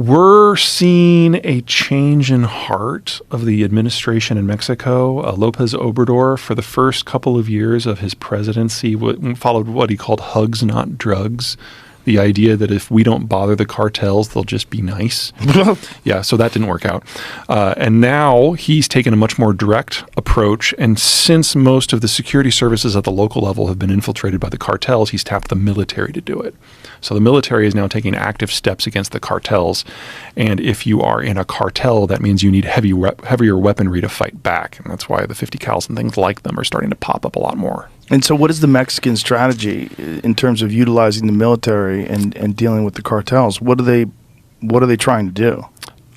We're seeing a change in heart of the administration in Mexico. Lopez Obrador, for the first couple of years of his presidency, followed what he called hugs, not drugs. The idea that if we don't bother the cartels, they'll just be nice. Yeah, so that didn't work out. And now he's taken a much more direct approach. And since most of the security services at the local level have been infiltrated by the cartels, he's tapped the military to do it. So the military is now taking active steps against the cartels. And if you are in a cartel, that means you need heavier weaponry to fight back. And that's why the 50 cals and things like them are starting to pop up a lot more. And so what is the Mexican strategy in terms of utilizing the military and dealing with the cartels? What are they trying to do?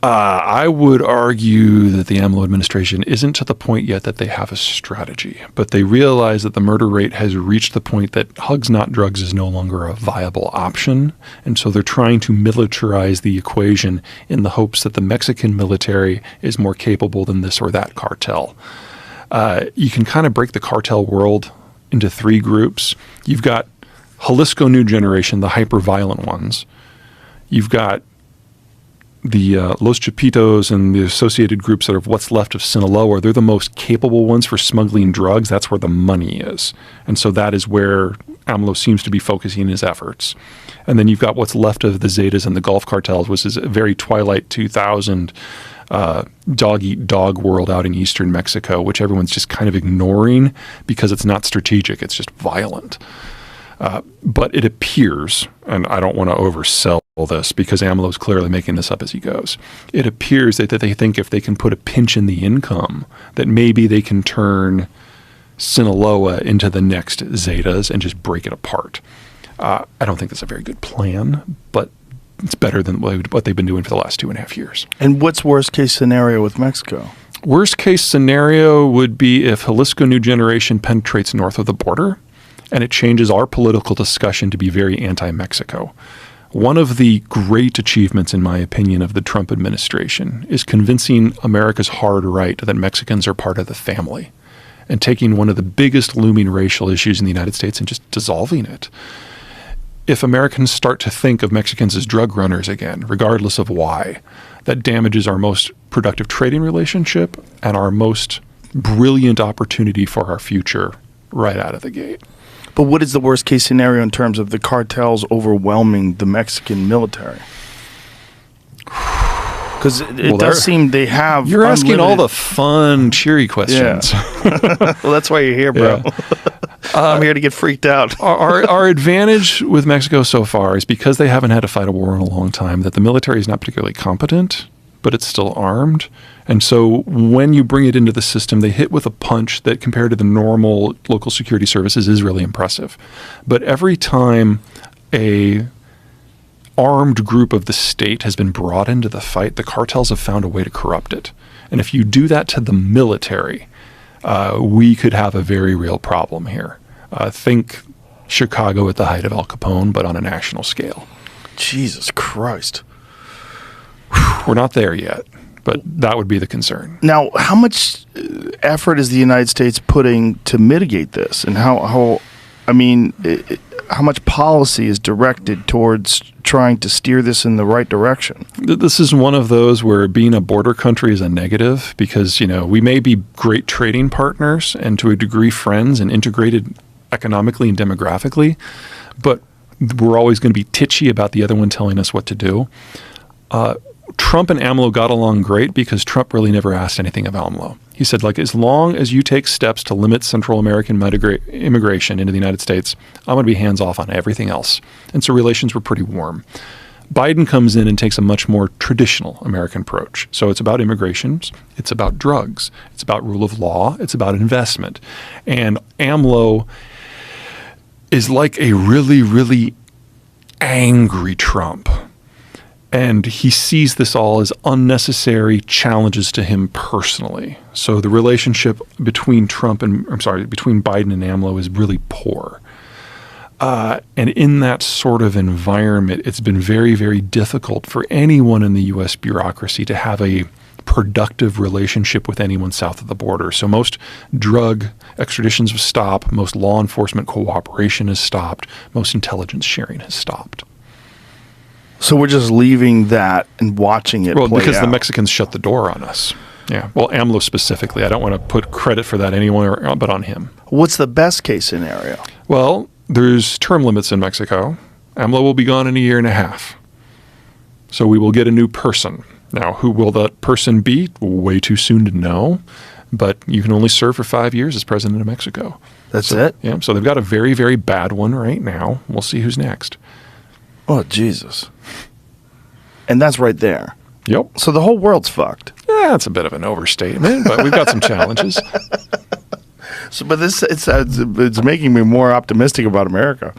I would argue that the AMLO administration isn't to the point yet that they have a strategy, but they realize that the murder rate has reached the point that hugs, not drugs is no longer a viable option. And so they're trying to militarize the equation in the hopes that the Mexican military is more capable than this or that cartel. You can kind of break the cartel world into three groups. You've got Jalisco New Generation, the hyper-violent ones. You've got the Los Chapitos and the associated groups that are what's left of Sinaloa. They're the most capable ones for smuggling drugs. That's where the money is. And so that is where AMLO seems to be focusing his efforts. And then you've got what's left of the Zetas and the Gulf cartels, which is a very Twilight 2000 dog-eat-dog world out in eastern Mexico, which everyone's just kind of ignoring because it's not strategic. It's just violent. But it appears, and I don't want to oversell this because AMLO's clearly making this up as he goes, it appears that they think if they can put a pinch in the income, that maybe they can turn Sinaloa into the next Zetas and just break it apart. I don't think that's a very good plan, but it's better than what they've been doing for the last 2.5 years. And what's worst case scenario with Mexico? Worst case scenario would be if Jalisco New Generation penetrates north of the border and it changes our political discussion to be very anti-Mexico. One of the great achievements, in my opinion, of the Trump administration is convincing America's hard right that Mexicans are part of the family and taking one of the biggest looming racial issues in the United States and just dissolving it. If Americans start to think of Mexicans as drug runners again, regardless of why, that damages our most productive trading relationship and our most brilliant opportunity for our future right out of the gate. But what is the worst case scenario in terms of the cartels overwhelming the Mexican military? Because it does seem they have. You're asking all the fun, cheery questions. Yeah. Well, that's why you're here, bro. Yeah. I'm here to get freaked out. Our advantage with Mexico so far is because they haven't had to fight a war in a long time, that the military is not particularly competent, but it's still armed. And so when you bring it into the system, they hit with a punch that compared to the normal local security services is really impressive. But every time a armed group of the state has been brought into the fight, the cartels have found a way to corrupt it. And if you do that to the military, we could have a very real problem here. Think Chicago at the height of Al Capone, but on a national scale. Jesus Christ. We're not there yet, but that would be the concern. Now, how much effort is the United States putting to mitigate this? And how much policy is directed towards trying to steer this in the right direction? This is one of those where being a border country is a negative because, we may be great trading partners and to a degree friends and integrated economically and demographically, but we're always going to be titchy about the other one telling us what to do. Trump and AMLO got along great because Trump really never asked anything of AMLO. He said, as long as you take steps to limit Central American immigration into the United States, I'm going to be hands-off on everything else. And so relations were pretty warm. Biden comes in and takes a much more traditional American approach. So it's about immigration, it's about drugs, it's about rule of law, it's about investment. And AMLO is like a really, really angry Trump. And he sees this all as unnecessary challenges to him personally. So the relationship between between Biden and AMLO is really poor. And in that sort of environment, it's been very, very difficult for anyone in the U.S. bureaucracy to have a productive relationship with anyone south of the border. So most drug extraditions have stopped, most law enforcement cooperation has stopped, most intelligence sharing has stopped. So we're just leaving that and watching it Well, play because out. the Mexicans shut the door on us. Yeah. Well, AMLO specifically. I don't want to put credit for that anywhere but on him. What's the best case scenario? Well, there's term limits in Mexico. AMLO will be gone in a year and a half. So we will get a new person. Now, who will that person be? Way too soon to know. But you can only serve for 5 years as president of Mexico. That's it? Yeah. So they've got a very, very bad one right now. We'll see who's next. Oh, Jesus. And that's right there. Yep. So the whole world's fucked. Yeah, that's a bit of an overstatement, but we've got some challenges. So, but it's making me more optimistic about America.